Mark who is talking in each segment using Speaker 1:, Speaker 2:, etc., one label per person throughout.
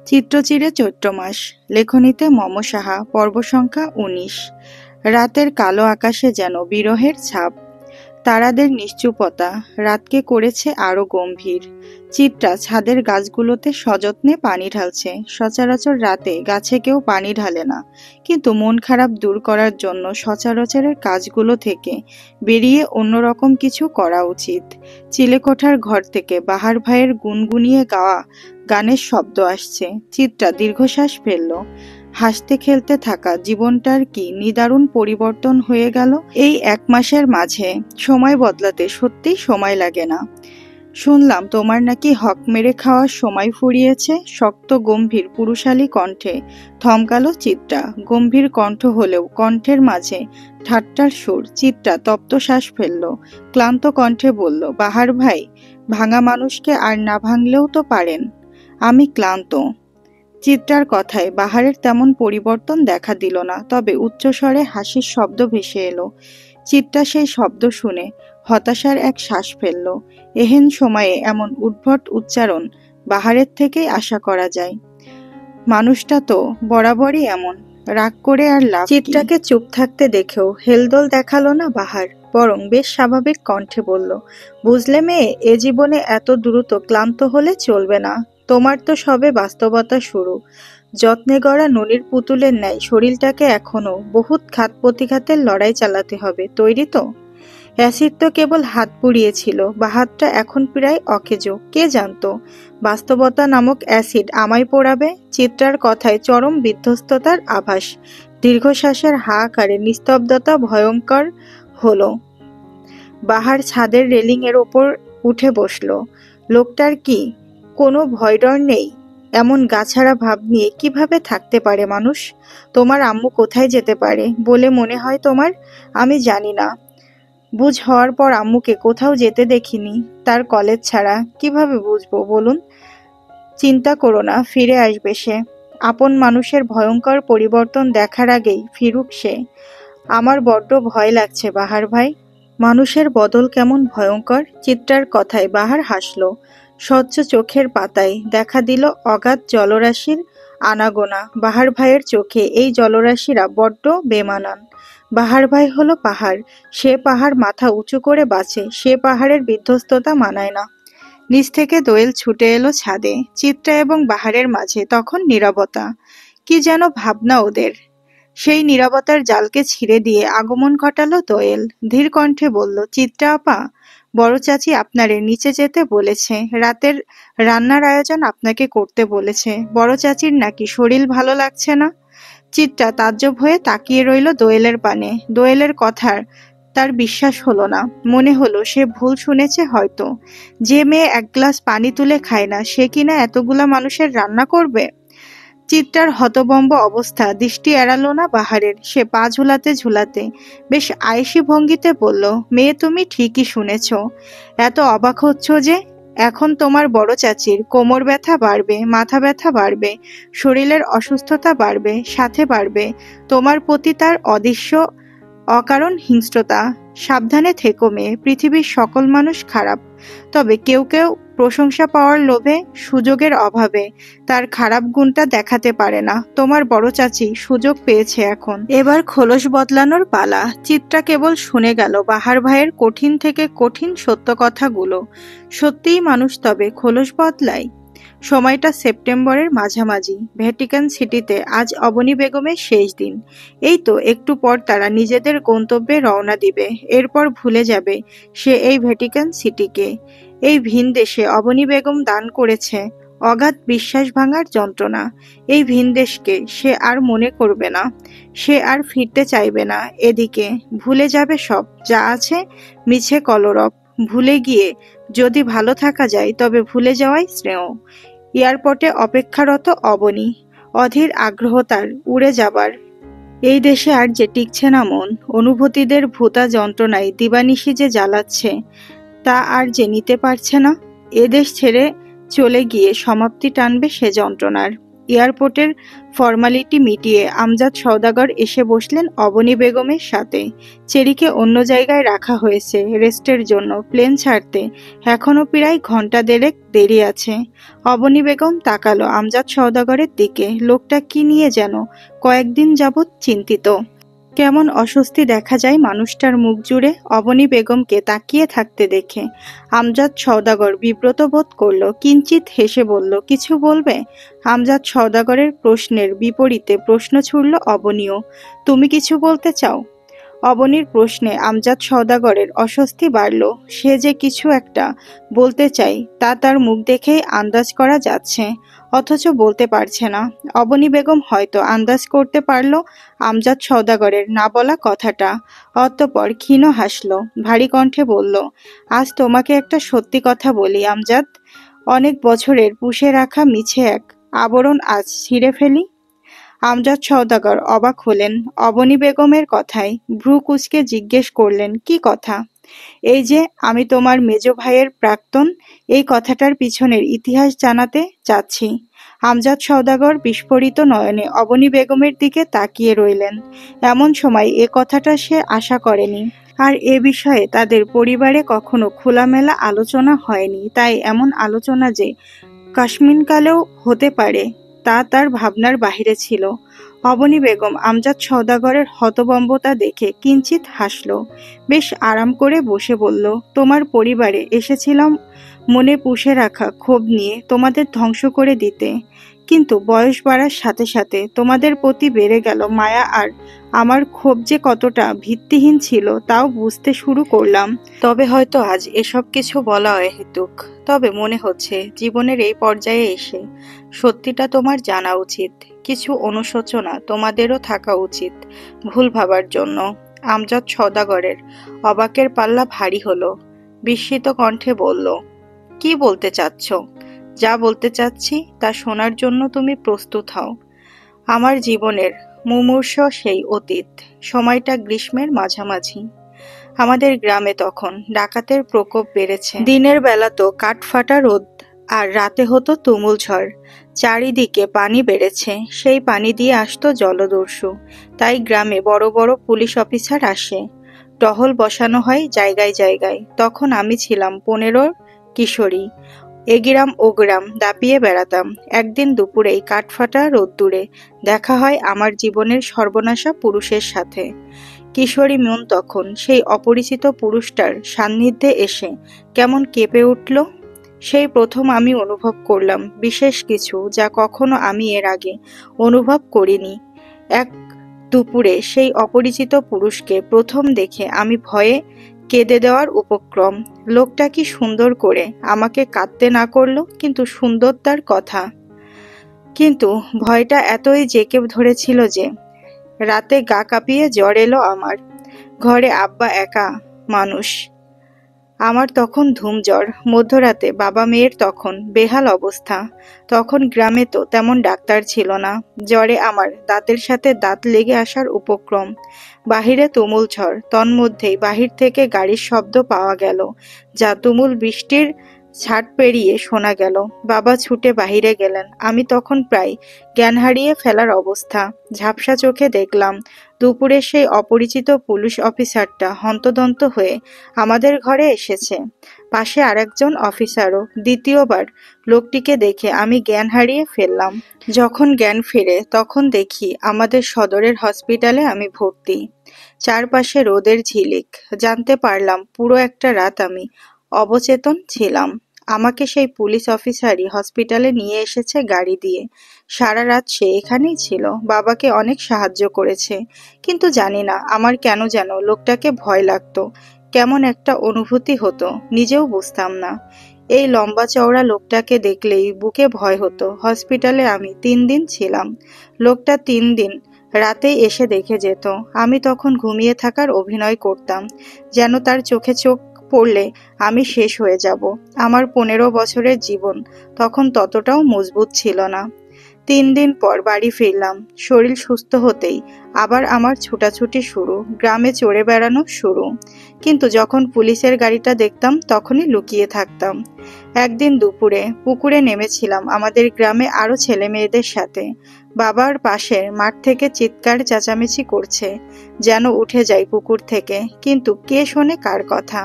Speaker 1: চিত্রচিরে চৈত্র মাস। লেখনীতে মম সাহা। পর্ব সংখ্যা ১৯। রাতের কালো আকাশে যেন বিরহের ছাপ। তারাদের নিশ্চুপতা রাতকে করেছে আরো গম্ভীর। চিত্রা ছাদের গাছগুলোতে সযত্নে পানি ঢালছে। সচরাচর রাতে গাছে কেউ পানি ঢালে না, কিন্তু মন খারাপ দূর করার জন্য সচরাচরের কাজগুলো থেকে বেরিয়ে অন্যরকম কিছু করা উচিত। চিলেকোঠার ঘর থেকে বাহার ভাইয়ের গুনগুনিয়ে গাওয়া গানের শব্দ আসছে। চিত্রা দীর্ঘশ্বাস ফেলল। হাসতে খেলতে থাকা জীবনটার কি নিদারুণ পরিবর্তন হয়ে গেল এই ১ মাসের মাঝে। সময় বদলাতে সত্যিই সময় লাগে না। শুনলাম তোমার নাকি হক মেরে খাওয়ার সময় ফুরিয়েছে। শক্ত গম্ভীর পুরুষালী কণ্ঠে থমকালো চিত্রা। গম্ভীর কণ্ঠ হলেও কণ্ঠের মাঝে ঠাট্টার সুর। চিত্রা তপ্ত শ্বাস ফেলল। ক্লান্ত কণ্ঠে বলল, বাহার ভাই, ভাঙা মানুষকে আর না ভাঙলেও তো পারেন। আমি ক্লান্ত। চিত্রার কথায় বাহারের তেমন পরিবর্তন দেখা দিল না, তবে উচ্চস্বরে হাসির শব্দ ভেসে এলো। চিত্রা সেই শব্দ শুনে হতাশার এক শ্বাস ফেলল। এহেন সময়ে এমন উদ্ভট উচ্চারণ বাহারের থেকেই আশা করা যায়। মানুষটা তো বরাবরই এমন, রাগ করে আর লাভ কি? চিত্রাকে চুপ থাকতে দেখেও হেলদোল দেখালো না বাহার, বরং বেশ স্বাভাবিক কণ্ঠে বলল, বুঝলে মেয়ে, এ জীবনে এত দ্রুত ক্লান্ত হলে চলবে না। তোমার তো সবে বাস্তবতা শুরু। যত্নে গড়া ননির পুতুলের ন্যায় শরীরটাকে এখনো বহুত ঘাত প্রতিঘাতের লড়াই চালাতে হবে। তৈরি তো? অ্যাসিড তো কেবল হাত পুড়িয়েছিল, বা হাতটা এখন প্রায় অকেজো। কে জানতো বাস্তবতা নামক অ্যাসিড আমায় পোড়াবে? চিত্রার কথায় চরম বিধ্বস্ততার আভাস। দীর্ঘশ্বাসের হাহাকারে নিস্তব্ধতা ভয়ঙ্কর হলো। বাহার ছাদের রেলিং এর ওপর উঠে বসল। লোকটার কি কোনো ভয়ডর নেই? এমন গাছাড়া ভাব নিয়ে কিভাবে থাকতে পারে মানুষ? তোমার আম্মু কোথায় যেতে পারে বলে মনে হয় তোমার? আমি জানি না। বুঝ হওয়ার পর আম্মুকে কোথাও যেতে দেখিনি। তার কলেজ ছাড়া কিভাবে বুঝবো বলুন? চিন্তা করো না, ফিরে আসবে সে। আপন মানুষের ভয়ঙ্কর পরিবর্তন দেখার আগেই ফিরুক সে। আমার বড্ড ভয় লাগছে বাহার ভাই। মানুষের বদল কেমন ভয়ঙ্কর। চিত্রার কথায় বাহার হাসল। স্বচ্ছ চোখের পাতায় দেখা দিল অগাধ জলরাশির আনাগোনা। বাহার ভাইয়ের চোখে এই জলরাশিরা বড্ড বেমানান। বাহার ভাই হলো পাহাড়। সে পাহাড় মাথা উঁচু করে বাঁচে। সে পাহাড়ের বিধ্বস্ততা মানায় না। নিচ থেকে দোয়েল ছুটে এলো ছাদে। চিত্রা এবং বাহারের মাঝে তখন নীরবতা। কি যেন ভাবনা ওদের। সেই নীরবতার জালকে ছিঁড়ে দিয়ে আগমন ঘটালো দোয়েল। ধীর কণ্ঠে বলল, চিত্রা আপা, বড় চাচি আপনারে নিচে যেতে বলেছে। রাতের রান্নার আয়োজন আপনাকে করতে বলেছে। বড় চাচির নাকি শরীর ভালো লাগছে না। চিত্রা তাজ্জব হয়ে তাকিয়ে রইল দোয়েলের পানে। দোয়েলের কথার তার বিশ্বাস হলো না। মনে হলো সে ভুল শুনেছে হয়তো। যে মেয়ে ১ গ্লাস পানি তুলে খায় না, সে কিনা এতগুলা মানুষের রান্না করবে? চিত্রার হতভম্ব অবস্থা দৃষ্টি এড়ালো না বাহারের। সে পা ঝুলাতে ঝুলাতে বেশ আয়েশি ভঙ্গিতে বলল, মেয়ে, তুমি ঠিকই শুনেছ। এত অবাক হচ্ছ যে? এখন তোমার বড় চাচির কোমর ব্যথা বাড়বে, মাথা ব্যথা বাড়বে, শরীরের অসুস্থতা বাড়বে, সাথে বাড়বে তোমার প্রতি তার অদৃশ্য অকারণ হিংস্রতা। সাবধানে থেকো মেয়ে, পৃথিবীর সকল মানুষ খারাপ, তবে কেউ কেউ প্রশংসা পাওয়ার লোভে, সুযোগের অভাবে তার খারাপ গুণটা দেখাতে পারে না। তোমার বড় চাচি সুযোগ পেয়েছে এখন। এবার খোলস বদলানোর পালা। চিত্রা কেবল শুনে গেল বাহার ভাইয়ের কঠিন থেকে কঠিন সত্য কথাগুলো। সত্যিই মানুষ তবে খোলস বদলায়। সময়টা সেপ্টেম্বরের মাঝামাঝি। ভ্যাটিকান সিটিতে আজ অবনী বেগমের শেষ দিন। এই তো একটু পর তারা নিজেদের গন্তব্যে রওনা দিবে। এরপর ভুলে যাবে সে এই ভ্যাটিকান সিটিকে। এই ভিন দেশে অবনী বেগম দান করেছে অগাধ বিশ্বাস ভাঙার যন্ত্রণা। এই ভিন দেশকে সে আর মনে করবে না। সে আর ফিরতে চাইবে না এদিকে। ভুলে যাবে সব যা আছে মিছে কলরব। ভুলে গিয়ে যদি ভালো থাকা যায়, তবে ভুলে যাওয়াই শ্রেয়। এয়ারপোর্টে অপেক্ষারত অবনী। অধীর আগ্রহ তার উড়ে যাবার। এই দেশে আর যে টিকছে না মন। অনুভূতিদের ভূতা যন্ত্রণায় দিবানিশি যে জ্বালাচ্ছে, তা আর যে নিতে পারছে না। এ দেশ ছেড়ে চলে গিয়ে সমাপ্তি টানবে সে যন্ত্রণার। এয়ারপোর্টের ফর্মালিটি মিটিয়ে আমজাদ সওদাগর এসে বসলেন অবনী বেগমের সাথে। চেরিকে অন্য জায়গায় রাখা হয়েছে রেস্টের জন্য। প্লেন ছাড়তে এখনো প্রায় ঘন্টা দেড়েক দেরি আছে। অবনী বেগম তাকালো আমজাদ সওদাগরের দিকে। লোকটা কি নিয়ে যেন কয়েকদিন যাবৎ চিন্তিত। কেমন অস্বস্তি দেখা যায় মানুষটার মুখ জুড়ে। অবনী বেগমকে তাকিয়ে থাকতে দেখে আমজাদ সওদাগর বিব্রত বোধ করল। কিঞ্চিত হেসে বলল, কিছু বলবে? আমজাদ সওদাগরের প্রশ্নের বিপরীতে প্রশ্ন ছুড়ল অবনীও, তুমি কিছু বলতে চাও? অবনীর প্রশ্নে আমজাদ সওদাগরের অস্বস্তি বাড়ল। সে যে কিছু একটা বলতে চাই তা তার মুখ দেখেই আন্দাজ করা যাচ্ছে, অথচ বলতে পারছে না। অবনী বেগম হয়তো আন্দাজ করতে পারল আমজাদ সওদাগরের না বলা কথাটা। অতঃপর ক্ষীণ হাসল, ভারী কণ্ঠে বলল, আজ তোমাকে একটা সত্যি কথা বলি আমজাদ। অনেক বছরের পুষে রাখা মিছে এক আবরণ আজ ছিঁড়ে ফেলি। আমজাদ সওদাগর অবাক হলেন অবনী বেগমের কথায়। ভ্রু কুঁচকে জিজ্ঞেস করলেন, কি কথা? এই যে আমি তোমার মেজ ভাইয়ের প্রাক্তন, এই কথাটার পিছনের ইতিহাস জানাতে চাচ্ছি। আমজাদ সওদাগর বিস্ফোরিত নয়নে অবনী বেগমের দিকে তাকিয়ে রইলেন। এমন সময় এ কথাটা সে আশা করেনি। আর এ বিষয়ে তাদের পরিবারে কখনো খোলামেলা আলোচনা হয়নি। তাই এমন আলোচনা যে কাশ্মীরকালেও হতে পারে তা তার ভাবনার বাহিরে ছিল। অবনী বেগম আমজাদ সওদাগরের হতভম্বতা দেখে কিঞ্চিত হাসল। বেশ আরাম করে বসে বলল, তোমার পরিবারে এসেছিলাম মনে পুষে রাখা ক্ষোভ নিয়ে তোমাদের ধ্বংস করে দিতে। কিন্তু বয়স বাড়ার সাথে সাথে তোমাদের প্রতি বেড়ে গেল মায়া। আর আমার ক্ষোভ যে কতটা ভিত্তিহীন ছিল তাও বুঝতে শুরু করলাম। তবে হয়তো আজ এসব কিছু বলা অহেতুক। তবে মনে হচ্ছে জীবনের এই পর্যায়ে এসে সত্যিটা তোমার জানা উচিত। কিছু অনুশোচনা তোমাদেরও থাকা উচিত ভুল ভাবার জন্য। আমজাদ সওদাগরের অবাকের পাল্লা ভারী হলো। বিস্মিত কণ্ঠে বলল, কি বলতে চাচ্ছ? যা বলতে চাচ্ছি তা শোনার জন্য তুমি প্রস্তুত হও। আমার জীবনের মুমূর্ষ সেই অতীত। সময়টা গ্রীষ্মের মাঝামাঝি। আমাদের গ্রামে তখন ডাকাতের প্রকোপ বেড়েছে। দিনের বেলা তো কাঠফাটা রোদ, আর রাতে হতো তুমুল ঝড়। চারিদিকে পানি বেড়েছে। সেই পানি দিয়ে আসতো জলদস্যু। তাই গ্রামে বড় বড় পুলিশ অফিসার আসে। টহল বসানো হয় জায়গায় জায়গায়। তখন আমি ছিলাম 15 কিশোরী। এগ্রাম ওগ্রাম দাপিয়ে বেড়াতাম। একদিন দুপুরেই কাঠফাটা রোদ্দুরে দেখা হয় আমার জীবনের সর্বনাশা পুরুষের সাথে। কিশোরী মন তখন সেই অপরিচিত পুরুষটার সান্নিধ্যে এসে কেমন কেঁপে উঠল। সেই প্রথম আমি অনুভব করলাম বিশেষ কিছু, যা কখনো আমি এর আগে অনুভব করিনি। এক দুপুরে সেই অপরিচিত পুরুষকে প্রথম দেখে আমি ভয়ে কেঁদে দেওয়ার উপক্রম। লোকটা কি সুন্দর করে আমাকে কাঁদতে না করলো, কিন্তু সুন্দর তার কথা। কিন্তু ভয়টা এতই জেঁকে ধরেছিল যে রাতে গা কাঁপিয়ে জ্বর এলো আমার। ঘরে আব্বা একা মানুষ। আমার তখন ধুম জ্বর। মধ্যরাতে বাবা মেয়ের তখন বেহাল অবস্থা। তখন গ্রামে তো তেমন ডাক্তার ছিল না। জ্বরে আমার দাঁতের সাথে দাঁত লেগে আসার উপক্রম। বাহিরে তুমুল ঝড়। তন্মধ্যেই বাহির থেকে গাড়ির শব্দ পাওয়া গেল, যা তুমুল বৃষ্টির ছাট পেরিয়ে শোনা গেল। বাবা ছুটে বাহিরে গেলেন। আমি তখন প্রায় জ্ঞান হারিয়ে ফেলার অবস্থা। ঝাপসা চোখে দেখলাম দুপুরে সেই অপরিচিত পুলিশ অফিসারটা হন্তদন্ত হয়ে আমাদের ঘরে এসেছে। পাশে আরেকজন অফিসারও। দ্বিতীয়বার লোকটিকে দেখে আমি জ্ঞান হারিয়ে ফেললাম। যখন জ্ঞান ফিরে তখন দেখি আমাদের সদরের হসপিটালে আমি ভর্তি। চারপাশে রোদের ঝিলিক। জানতে পারলাম পুরো একটা রাত আমি অবচেতন ছিলাম। আমাকে সেই পুলিশ অফিসারই হসপিটালে নিয়ে এসেছে গাড়ি দিয়ে। সারা রাত সে এখানেই ছিল। বাবাকে অনেক সাহায্য করেছে। কিন্তু জানি না আমার কেন যেন লোকটাকে ভয় লাগতো। কেমন একটা অনুভূতি হতো, নিজেও বুঝতাম না। এই লম্বা চওড়া লোকটাকে দেখলেই বুকে ভয় হতো। হসপিটালে আমি 3 দিন ছিলাম। লোকটা 3 দিন রাতেই এসে দেখে যেত। আমি তখন ঘুমিয়ে থাকার অভিনয় করতাম, যেন তার চোখে চোখ পড়লে আমি শেষ হয়ে যাব। আমার 15 বছরের জীবন তখন ততটাও মজবুত ছিল না। 3 দিন পর বাড়ি ফিরলাম। শরীর সুস্থ হতেই আবার আমার ছুটাছুটি শুরু, গ্রামে চড়ে বেড়ানো শুরু। কিন্তু যখন পুলিশের গাড়িটা দেখতাম তখনই লুকিয়ে থাকতাম। একদিন দুপুরে পুকুরে নেমেছিলাম আমাদের গ্রামে আরো ছেলে মেয়েদের সাথে। বাবার পাশের মাঠ থেকে চিৎকার চেঁচামেচি করছে, যেন উঠে যাই পুকুর থেকে, কিন্তু কে শোনে কার কথা।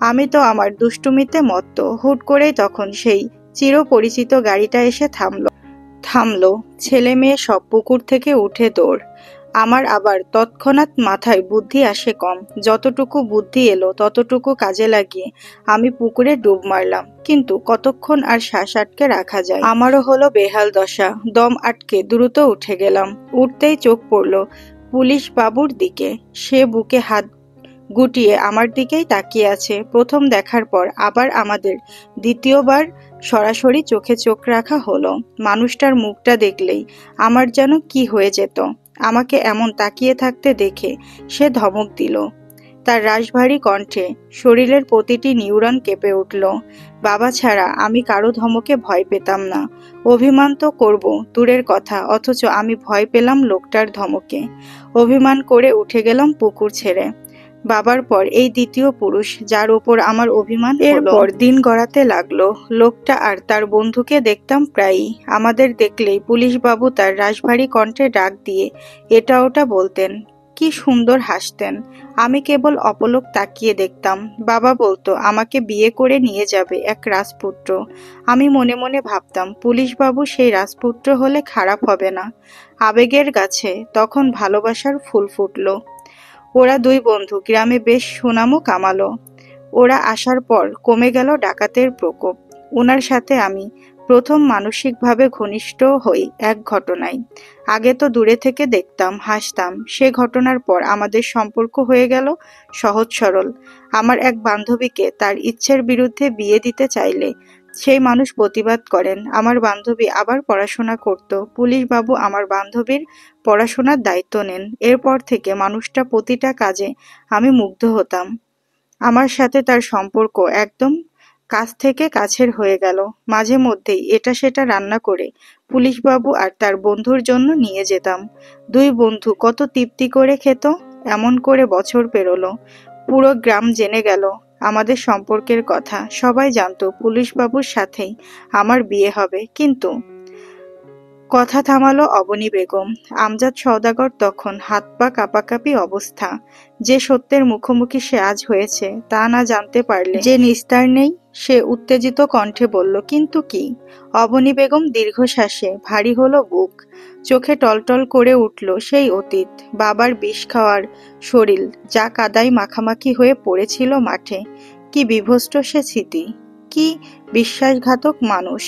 Speaker 1: আমি তো আমার দুষ্টুমিতে মত্ত। হুট করেই তখন সেই চিরপরিচিত গাড়িটা এসে থামলো। ছেলে মেয়ে সব পুকুর থেকে উঠে দৌড়। আমার আবার তৎক্ষণাৎ মাথায় বুদ্ধি আসে কম। যতটুকু বুদ্ধি এলো ততটুকু কাজে লাগিয়ে আমি পুকুরে ডুব মারলাম। কিন্তু কতক্ষণ আর শ্বাস আটকে রাখা যায়? আমারও হলো বেহাল দশা। দম আটকে দ্রুত উঠে গেলাম। উঠতেই চোখ পড়ল পুলিশ বাবুর দিকে। সে বুকে হাত গুটিয়ে আমার দিকেই তাকিয়ে আছে। প্রথম দেখার পর আবার আমাদের দ্বিতীয়বার সরাসরি চোখে চোখ রাখা হলো। মানুষটার মুখটা দেখলেই আমার যেন কি হয়ে যেত। আমাকে এমন তাকিয়ে থাকতে দেখে সে ধমক দিল। তার রাশভারী কণ্ঠে শরীরের প্রতিটি নিউরন কেঁপে উঠল। বাবা ছাড়া আমি কারো ধমকে ভয় পেতাম না। অভিমান তো করব দূরের কথা, অথচ আমি ভয় পেলাম লোকটার ধমকে। অভিমান করে উঠে গেলাম পুকুর ছেড়ে। বাবার পর এই দ্বিতীয় পুরুষ যার ওপর আমার অভিমান হলো। এরপর দিন গড়াতে লাগলো। লোকটা আর তার বন্ধুকে দেখতাম প্রায়ই। আমাদের দেখলেই পুলিশ বাবু তার রাশভারী কণ্ঠে ডাক দিয়ে এটা ওটা বলতেন। কি সুন্দর হাসতেন। আমি কেবল অপলক তাকিয়ে দেখতাম। বাবা বলতো আমাকে বিয়ে করে নিয়ে যাবে এক রাজপুত্র। আমি মনে মনে ভাবতাম পুলিশ বাবু সেই রাজপুত্র হলে খারাপ হবে না। আবেগের গাছে তখন ভালোবাসার ফুল ফুটলো। ওরা দুই বন্ধু গ্রামে বেশ সুনামও কামালো। ওরা আসার পর কমে গেল ডাকাতের প্রকোপ। ওনার সাথে আমি প্রথম মানসিকভাবে ঘনিষ্ঠ হই এক ঘটনায়। আগে তো দূরে থেকে দেখতাম, হাসতাম। সে ঘটনার পর আমাদের সম্পর্ক হয়ে গেল সহজ সরল। আমার এক বান্ধবীকে তার ইচ্ছের বিরুদ্ধে বিয়ে দিতে চাইলে সেই মানুষ প্রতিবাদ করেন। আমার বান্ধবী আবার পড়াশোনা করত। পুলিশ বাবু আমার বান্ধবীর পড়াশোনার দায়িত্ব নেন। এরপর থেকে মানুষটা প্রতিটা কাজে আমি মুগ্ধ হতাম। আমার সাথে তার সম্পর্ক একদম কাছ থেকে কাছের হয়ে গেল। মাঝে মধ্যেই এটা সেটা রান্না করে পুলিশবাবু আর তার বন্ধুর জন্য নিয়ে যেতাম। দুই বন্ধু কত তৃপ্তি করে খেত। এমন করে বছর পেরোলো। পুরো গ্রাম জেনে গেল আমাদের সম্পর্কের কথা। সবাই জানতো পুলিশবাবুর সাথেই আমার বিয়ে হবে। কিন্তু কথা থামালো অবনী বেগম। আমজাদ সওদাগর তখন হাত পা কাঁপাকাঁপি অবস্থা। যে সত্যের মুখোমুখি সে আজ হয়েছে তা না জানতে পারলে যে নিস্তার নেই। সে উত্তেজিত কণ্ঠে বলল, কিন্তু কি? অবনী বেগম দীর্ঘশ্বাসে ভারী হলো বুক। চোখে টলটল করে উঠল সেই অতীত। বাবার বিষ খাওয়ার শরীর, যা কাদায় মাখামাখি হয়ে পড়েছিল মাঠে। কি বিভৎস সে স্মৃতি, কি বিশ্বাসঘাতক মানুষ।